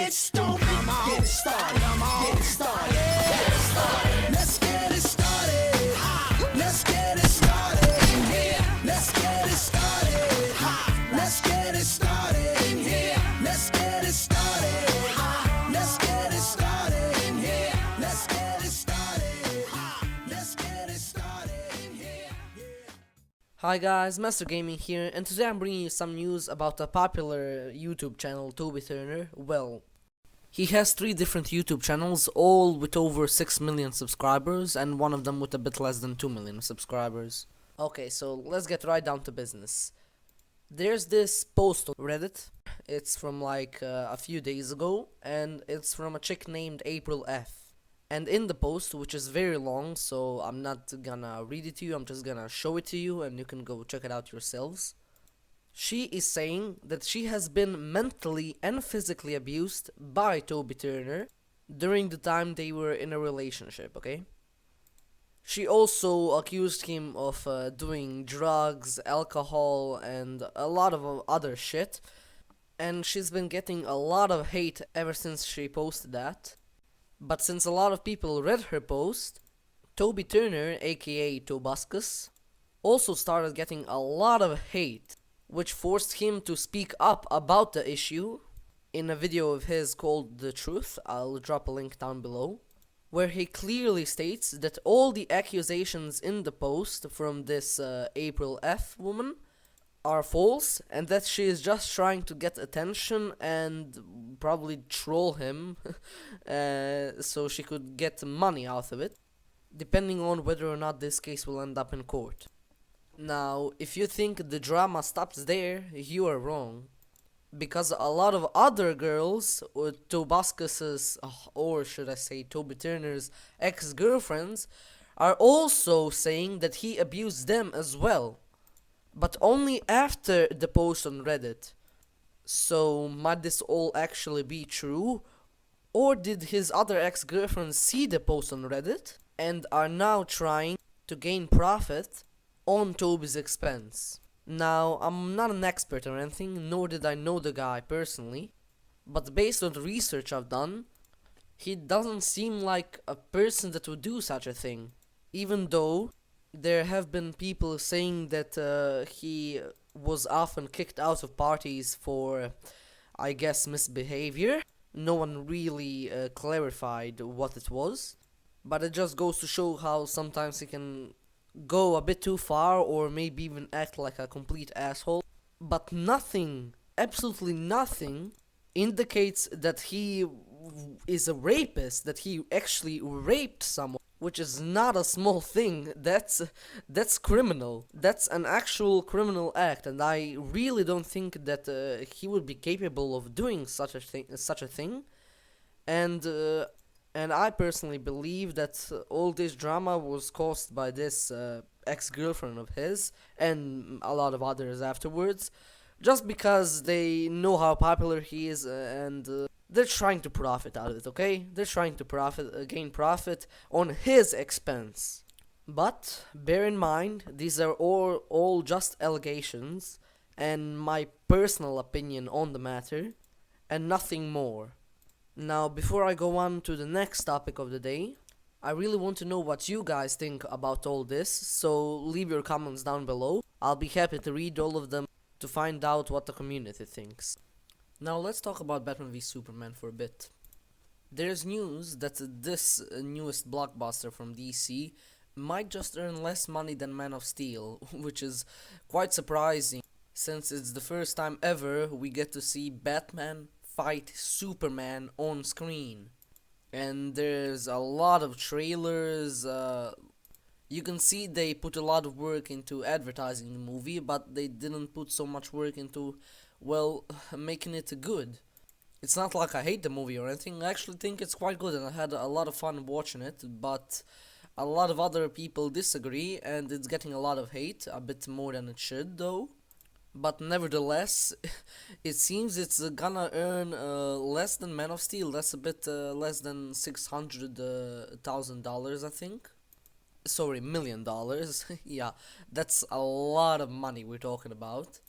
Don't get it started. Get it started. Get it started. Let's get it started. Let's get it started in here. Let's get it started. Let's get it started in here. Let's get it started. Let's get it started in here. Let's get it started. Let's get it started in here. Hi guys, Master Gaming here, and today I'm bringing you some news about a popular YouTube channel, Toby Turner. Well, he has 3 different YouTube channels, all with over 6 million subscribers, and one of them with a bit less than 2 million subscribers. Okay, so let's get right down to business. There's this post on Reddit. It's from like a few days ago, and it's from a chick named April F. And in the post, which is very long, so I'm not gonna read it to you, I'm just gonna show it to you and you can go check it out yourselves. She is saying that she has been mentally and physically abused by Toby Turner during the time they were in a relationship, okay? She also accused him of doing drugs, alcohol, and a lot of other shit. And she's been getting a lot of hate ever since she posted that. But since a lot of people read her post, Toby Turner, aka Tobuscus, also started getting a lot of hate, which forced him to speak up about the issue in a video of his called The Truth. I'll drop a link down below, where he clearly states that all the accusations in the post from this April F woman are false, and that she is just trying to get attention and probably troll him so she could get money out of it, depending on whether or not this case will end up in court. Now, if you think the drama stops there, you are wrong, because a lot of other girls, or Tobuscus's, or should I say Toby Turner's ex-girlfriends, are also saying that he abused them as well, but only after the post on Reddit. So might this all actually be true? Or did his other ex-girlfriends see the post on Reddit and are now trying to gain profit on Toby's expense? Now, I'm not an expert or anything, nor did I know the guy personally, but based on the research I've done, he doesn't seem like a person that would do such a thing, even though there have been people saying that he was often kicked out of parties for, I guess, misbehavior. No one really clarified what it was, but it just goes to show how sometimes he can go a bit too far or maybe even act like a complete asshole. But nothing, absolutely nothing, indicates that he is a rapist, that he actually raped someone, which is not a small thing. That's criminal. That's an actual criminal act, and I really don't think that he would be capable of doing such a thing. And I personally believe that all this drama was caused by this ex-girlfriend of his and a lot of others afterwards, just because they know how popular he is and they're trying to profit out of it, okay? They're trying to gain profit on his expense. But bear in mind, these are all just allegations and my personal opinion on the matter, and nothing more. Now, before I go on to the next topic of the day, I really want to know what you guys think about all this, so leave your comments down below. I'll be happy to read all of them to find out what the community thinks. Now let's talk about Batman v Superman for a bit. There's news that this newest blockbuster from DC might just earn less money than Man of Steel, which is quite surprising, since it's the first time ever we get to see Batman fight Superman on screen. And there's a lot of trailers. You can see they put a lot of work into advertising the movie, but they didn't put so much work into, well, making it good. It's not like I hate the movie or anything. I actually think it's quite good and I had a lot of fun watching it, but a lot of other people disagree and it's getting a lot of hate, a bit more than it should though. But nevertheless, it seems it's gonna earn less than Man of Steel. That's a bit less than $600,000, I think. Sorry, $1 million. Yeah, that's a lot of money we're talking about.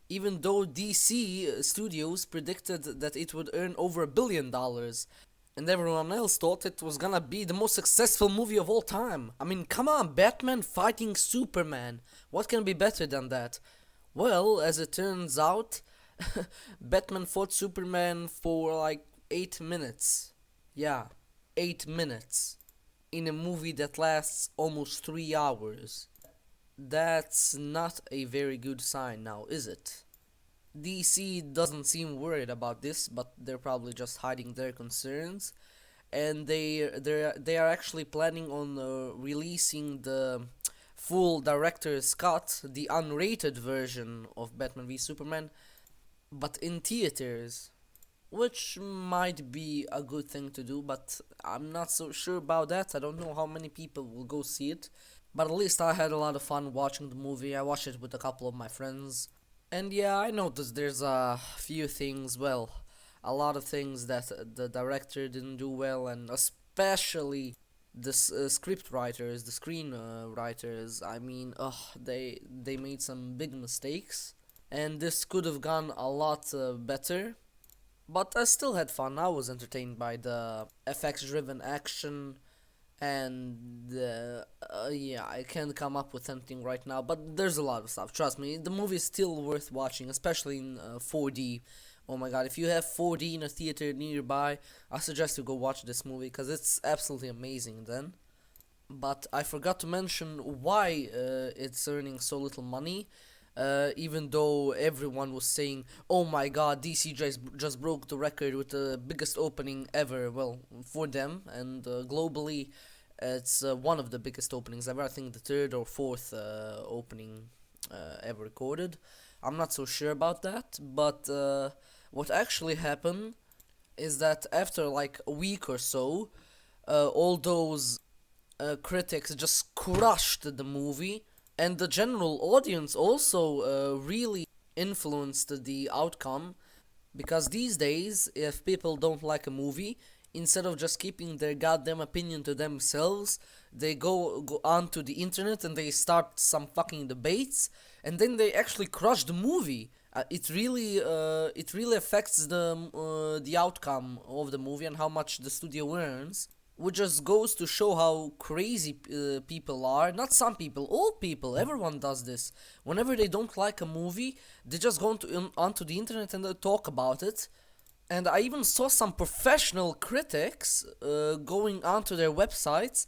even though DC Studios predicted that it would earn over $1 billion, and everyone else thought it was gonna be the most successful movie of all time. I mean, come on, Batman fighting Superman. What can be better than that? Well, as it turns out, Batman fought Superman for like 8 minutes. Yeah, 8 minutes. In a movie that lasts almost 3 hours. That's not a very good sign now, is it? DC doesn't seem worried about this, but they're probably just hiding their concerns, and they are actually planning on releasing the full director's cut, the unrated version of Batman v Superman, but in theaters, which might be a good thing to do, but I'm not so sure about that. I don't know how many people will go see it, but at least I had a lot of fun watching the movie. I watched it with a couple of my friends. And yeah, I noticed there's a few things, well, a lot of things that the director didn't do well, and especially the script writers, the screen writers. I mean, they made some big mistakes, and this could have gone a lot better. But I still had fun. I was entertained by the FX-driven action, and yeah, I can't come up with anything right now, but there's a lot of stuff. Trust me, the movie is still worth watching, especially in 4D. Oh my god, if you have 4D in a theater nearby, I suggest you go watch this movie because it's absolutely amazing then. But I forgot to mention why it's earning so little money. Even though everyone was saying, "Oh my God, DC just broke the record with the biggest opening ever." Well, for them and globally, it's one of the biggest openings ever. I think the third or fourth opening ever recorded. I'm not so sure about that, but what actually happened is that after like a week or so, all those critics just crushed the movie, and the general audience also really influenced the outcome, because these days, if people don't like a movie, instead of just keeping their goddamn opinion to themselves, they go onto the internet and they start some fucking debates, and then they actually crush the movie. It really affects the outcome of the movie and how much the studio earns, which just goes to show how crazy people are. Not some people, all people, everyone does this. Whenever they don't like a movie, they just go onto the internet and they talk about it. And I even saw some professional critics going onto their websites,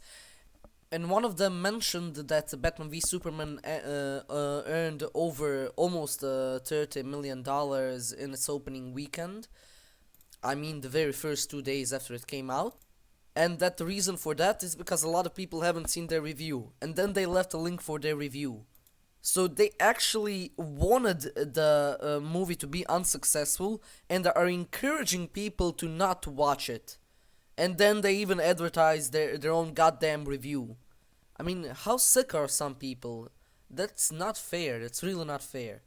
and one of them mentioned that Batman v Superman earned over almost $30 million in its opening weekend. I mean, the very first 2 days after it came out. And that the reason for that is because a lot of people haven't seen their review, and then they left a link for their review. So they actually wanted the movie to be unsuccessful, and are encouraging people to not watch it. And then they even advertise their own goddamn review. I mean, how sick are some people? That's not fair. It's really not fair.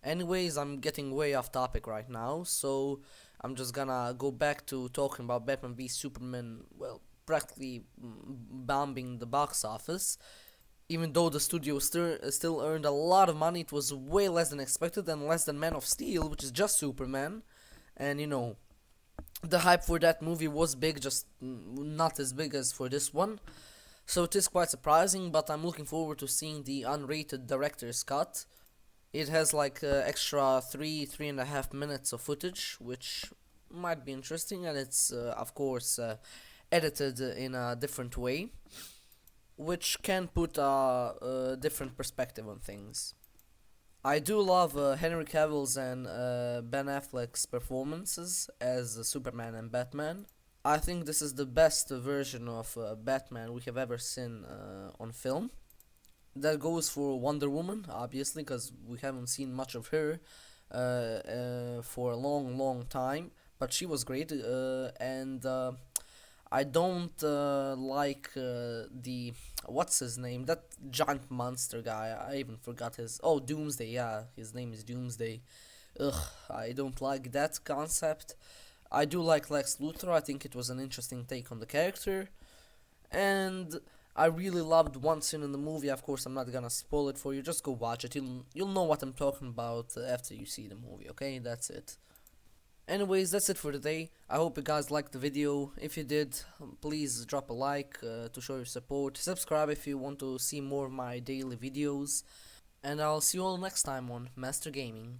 Anyways, I'm getting way off topic right now, so I'm just gonna go back to talking about Batman v Superman, well, practically bombing the box office. Even though the studio still earned a lot of money, it was way less than expected and less than Man of Steel, which is just Superman. And the hype for that movie was big, just not as big as for this one. So it is quite surprising, but I'm looking forward to seeing the unrated director's cut. It has like extra 3.5 minutes of footage, which might be interesting, and it's of course edited in a different way, which can put a different perspective on things. I do love Henry Cavill's and Ben Affleck's performances as Superman and Batman. I think this is the best version of Batman we have ever seen on film. That goes for Wonder Woman, obviously, because we haven't seen much of her for a long, long time. But she was great, and I don't like the what's his name? That giant monster guy. I even forgot his. Oh, Doomsday. Yeah, his name is Doomsday. Ugh, I don't like that concept. I do like Lex Luthor. I think it was an interesting take on the character, and I really loved one scene in the movie. Of course, I'm not gonna spoil it for you. Just go watch it. You'll know what I'm talking about after you see the movie. Okay, that's it. Anyways, that's it for today. I hope you guys liked the video. If you did, please drop a like to show your support. Subscribe if you want to see more of my daily videos. And I'll see you all next time on Master Gaming.